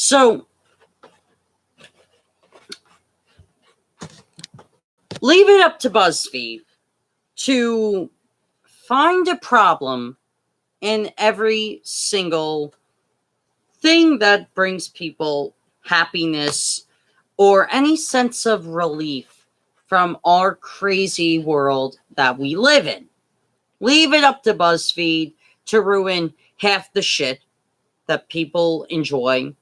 So leave it up to BuzzFeed to find a problem in every single thing that brings people happiness or any sense of relief from our crazy world that we live in. Leave it up to BuzzFeed to ruin half the shit that people enjoy.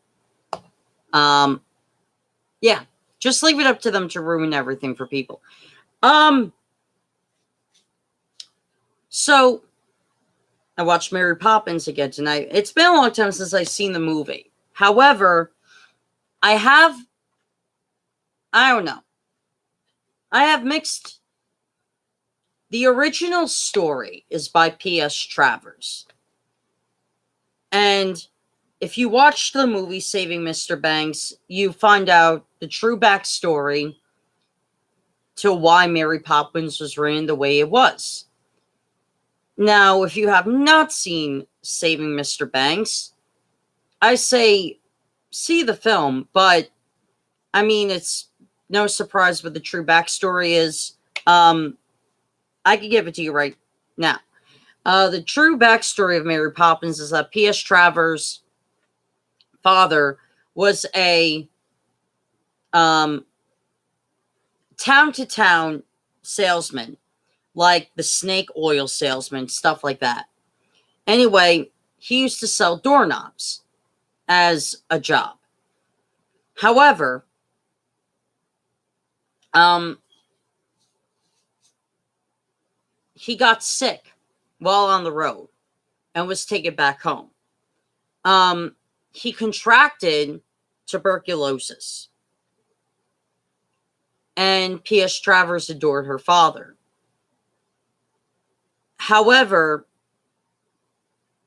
Yeah, just leave it up to them to ruin everything for people. So I watched Mary Poppins again tonight. It's been a long time since I've seen the movie. However, I don't know. I have mixed. The original story is by P.S. Travers. And if you watch the movie Saving Mr. Banks, you find out the true backstory to why Mary Poppins was written the way it was. Now, if you have not seen Saving Mr. Banks, I say see the film, but I mean, it's no surprise what the true backstory is. I can give it to you right now. The true backstory of Mary Poppins is that P.S. Travers' father was a town-to-town salesman, like the snake oil salesman, stuff like that. Anyway, he used to sell doorknobs as a job. However, he got sick while on the road and was taken back home. He contracted tuberculosis. And P.S. Travers adored her father. However,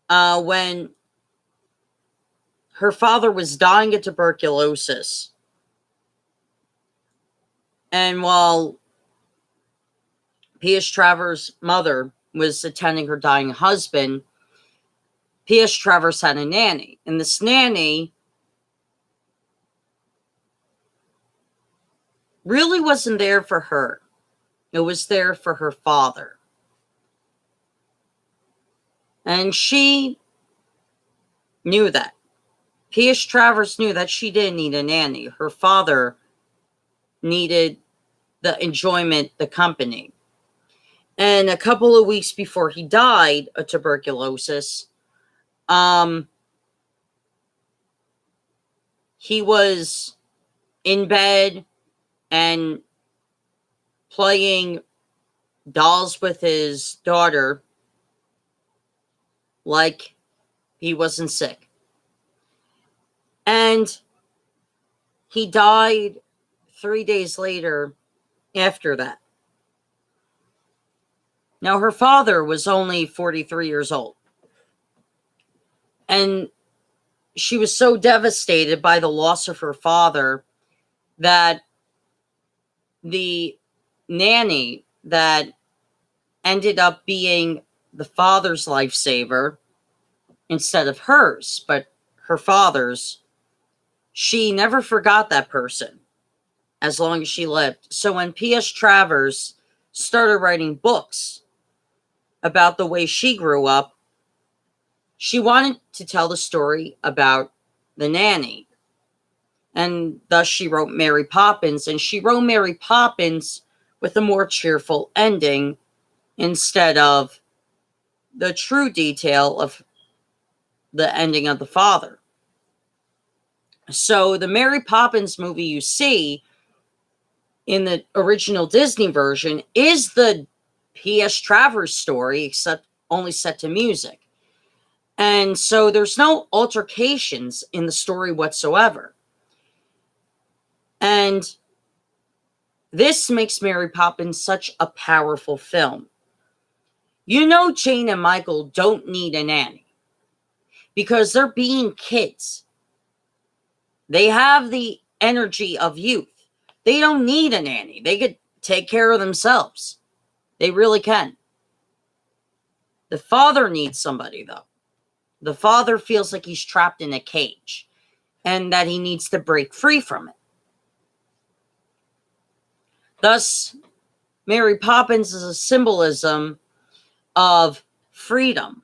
when her father was dying of tuberculosis, and while P.S. Travers' mother was attending her dying husband, P.S. Travers had a nanny. And this nanny really wasn't there for her. It was there for her father. And she knew that. P.S. Travers knew that she didn't need a nanny. Her father needed the enjoyment, the company. And a couple of weeks before he died of tuberculosis, he was in bed and playing dolls with his daughter like he wasn't sick. And he died 3 days later after that. Now, her father was only 43 years old. And she was so devastated by the loss of her father that the nanny that ended up being the father's lifesaver instead of hers, but her father's, she never forgot that person as long as she lived. So when P.S. Travers started writing books about the way she grew up, she wanted to tell the story about the nanny. And thus she wrote Mary Poppins. And she wrote Mary Poppins with a more cheerful ending instead of the true detail of the ending of the father. So the Mary Poppins movie you see in the original Disney version is the P.S. Travers story, except only set to music. And so there's no altercations in the story whatsoever. And this makes Mary Poppins such a powerful film. You know, Jane and Michael don't need a nanny because they're being kids. They have the energy of youth. They don't need a nanny. They could take care of themselves. They really can. The father needs somebody, though. The father feels like he's trapped in a cage. and that he needs to break free from it. Thus, Mary Poppins is a symbolism of freedom,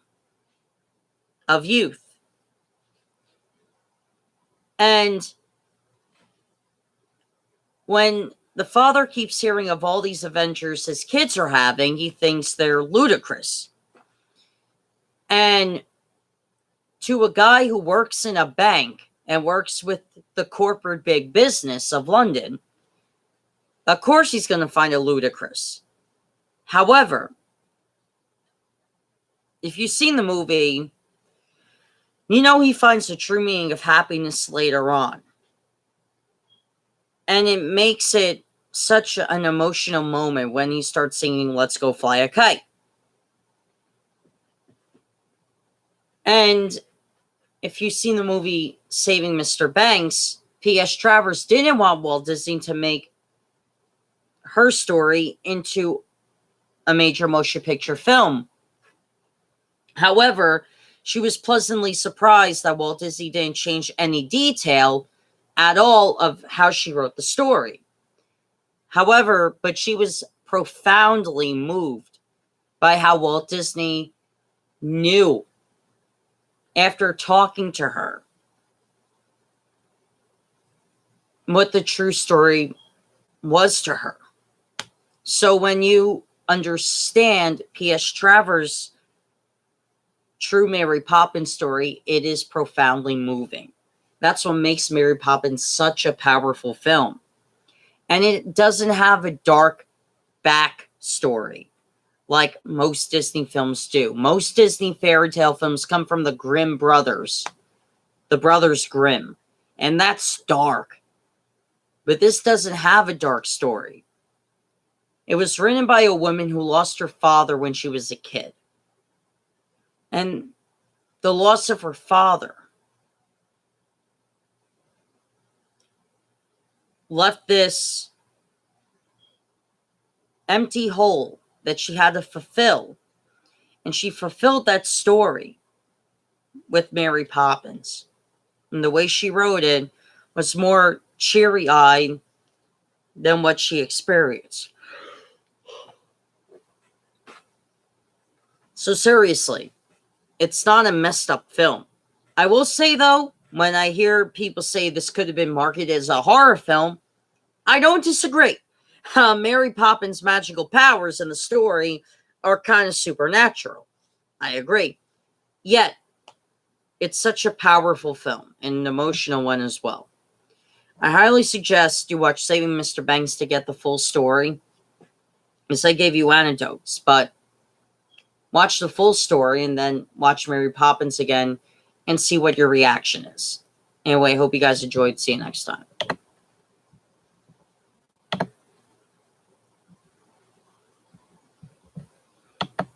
of youth. And when the father keeps hearing of all these adventures his kids are having, he thinks they're ludicrous. And to a guy who works in a bank and works with the corporate big business of London, of course he's going to find it ludicrous. However, if you've seen the movie, you know he finds the true meaning of happiness later on. And it makes it such an emotional moment when he starts singing Let's Go Fly a Kite. And if you've seen the movie Saving Mr. Banks, P.S. Travers didn't want Walt Disney to make her story into a major motion picture film. However, she was pleasantly surprised that Walt Disney didn't change any detail at all of how she wrote the story. However, but she was profoundly moved by how Walt Disney knew, after talking to her, what the true story was to her. So when you understand P.S. Travers' true Mary Poppins story, it is profoundly moving. That's what makes Mary Poppins such a powerful film. And it doesn't have a dark backstory like most Disney films do. Most Disney fairy tale films come from the Grimm brothers, the Brothers Grimm, and that's dark. But this doesn't have a dark story. It was written by a woman who lost her father when she was a kid. And the loss of her father left this empty hole that she had to fulfill. And she fulfilled that story with Mary Poppins. And the way she wrote it was more cheery-eyed than what she experienced. So seriously, it's not a messed up film. I will say, though, when I hear people say this could have been marketed as a horror film, I don't disagree. Mary Poppins' magical powers in the story are kind of supernatural. I agree. Yet, it's such a powerful film and an emotional one as well. I highly suggest you watch Saving Mr. Banks to get the full story. Yes, I gave you anecdotes, but watch the full story and then watch Mary Poppins again and see what your reaction is. Anyway, I hope you guys enjoyed. See you next time.